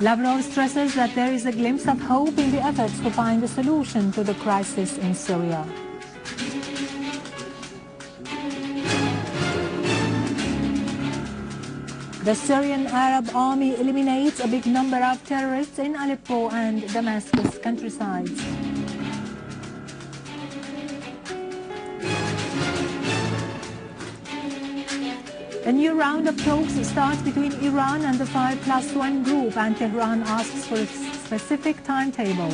Lavrov stresses that there is a glimpse of hope in the efforts to find a solution to the crisis in Syria. The Syrian Arab Army eliminates a big number of terrorists in Aleppo and Damascus countrysides. A new round of talks starts between Iran and the 5+1 group, and Tehran asks for a specific timetable.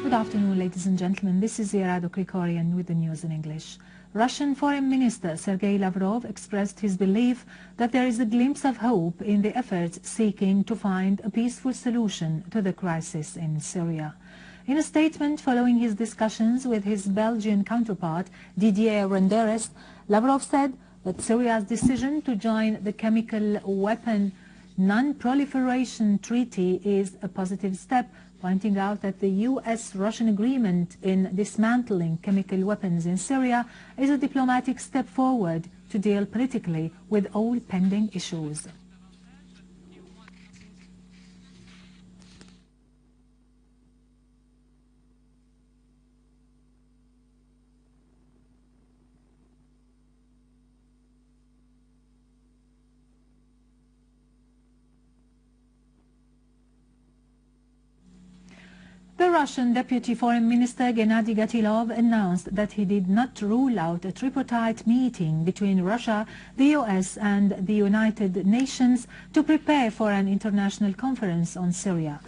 Good afternoon, ladies and gentlemen. This is Irado Krikorian with the news in English. Russian Foreign Minister Sergei Lavrov expressed his belief that there is a glimpse of hope in the efforts seeking to find a peaceful solution to the crisis in Syria. In a statement following his discussions with his Belgian counterpart, Didier Reynders, Lavrov said that Syria's decision to join the Chemical Weapon Non-Proliferation Treaty is a positive step, pointing out that the US-Russian agreement in dismantling chemical weapons in Syria is a diplomatic step forward to deal politically with all pending issues. The Russian Deputy Foreign Minister Gennady Gatilov announced that he did not rule out a tripartite meeting between Russia, the US and the United Nations to prepare for an international conference on Syria.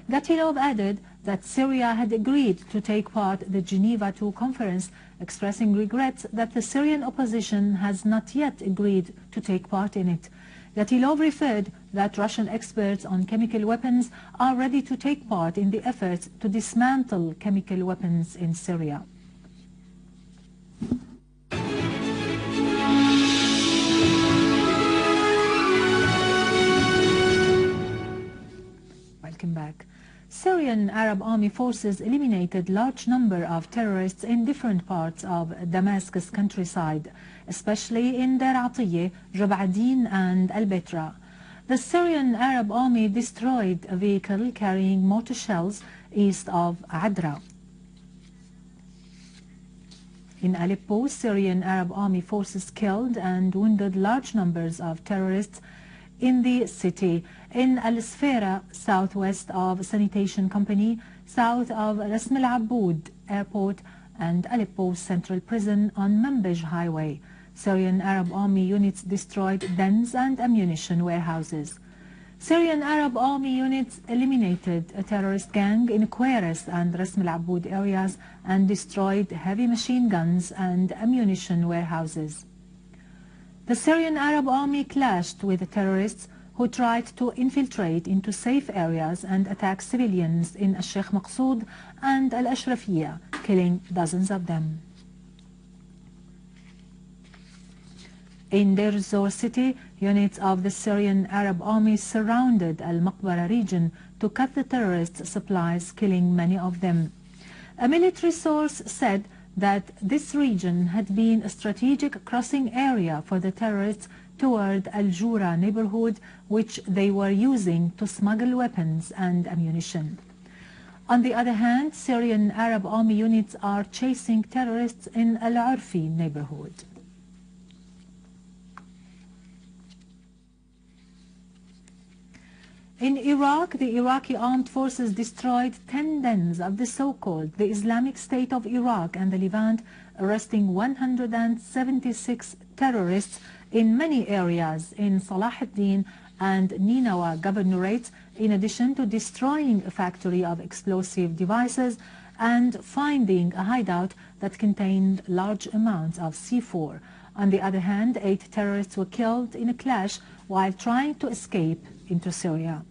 Gatilov added that Syria had agreed to take part in the Geneva II conference, expressing regrets that the Syrian opposition has not yet agreed to take part in it. Gatilov referred that Russian experts on chemical weapons are ready to take part in the efforts to dismantle chemical weapons in Syria. Welcome back. Syrian Arab Army forces eliminated large number of terrorists in different parts of Damascus countryside, especially in Deir Atiyeh, Jab'adin and Al-Betra. The Syrian Arab Army destroyed a vehicle carrying mortar shells east of Adra. In Aleppo, Syrian Arab Army forces killed and wounded large numbers of terrorists in the city. In Al-Sfera, southwest of Sanitation Company, south of Rasm al-Aboud Airport and Aleppo Central Prison on Manbij Highway, Syrian Arab Army units destroyed dens and ammunition warehouses. Syrian Arab Army units eliminated a terrorist gang in Queres and Rasm al-Aboud areas and destroyed heavy machine guns and ammunition warehouses. The Syrian Arab Army clashed with the terrorists who tried to infiltrate into safe areas and attack civilians in Al-Sheikh Maqsoud and Al-Ashrafiyya, killing dozens of them. In Deir ez-Zor city, units of the Syrian Arab Army surrounded Al-Maqbara region to cut the terrorists' supplies, killing many of them. A military source said that this region had been a strategic crossing area for the terrorists toward Al-Jura neighborhood, which they were using to smuggle weapons and ammunition. On the other hand, Syrian Arab Army units are chasing terrorists in Al-Urfi neighborhood. In Iraq, the Iraqi armed forces destroyed 10 dens of the so-called the Islamic State of Iraq and the Levant, arresting 176 terrorists in many areas in Salah ad-Din and Ninawa governorates, in addition to destroying a factory of explosive devices and finding a hideout that contained large amounts of C4. On the other hand, 8 terrorists were killed in a clash while trying to escape into Syria.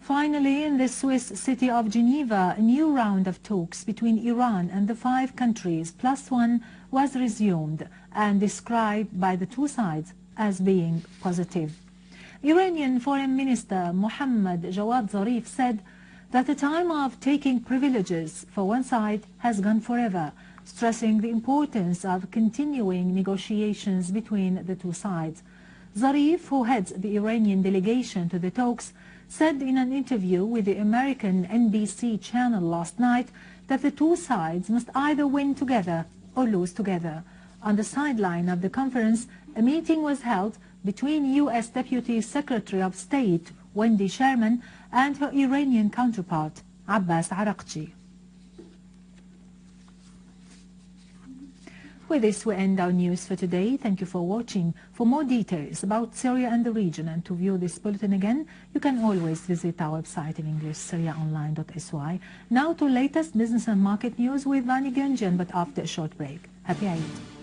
Finally, in the Swiss city of Geneva, a new round of talks between Iran and the 5 countries plus one was resumed and described by the two sides as being positive. Iranian Foreign Minister Mohammad Jawad Zarif said that the time of taking privileges for one side has gone forever, stressing the importance of continuing negotiations between the two sides. Zarif, who heads the Iranian delegation to the talks, said in an interview with the American NBC channel last night that the two sides must either win together or lose together. On the sideline of the conference, a meeting was held between U.S. Deputy Secretary of State Wendy Sherman and her Iranian counterpart Abbas Araqchi. With this, we end our news for today. Thank you for watching. For more details about Syria and the region and to view this bulletin again, you can always visit our website in English, syriaonline.sy. Now to latest business and market news with Vani Gönjen, but after a short break. Happy Eid.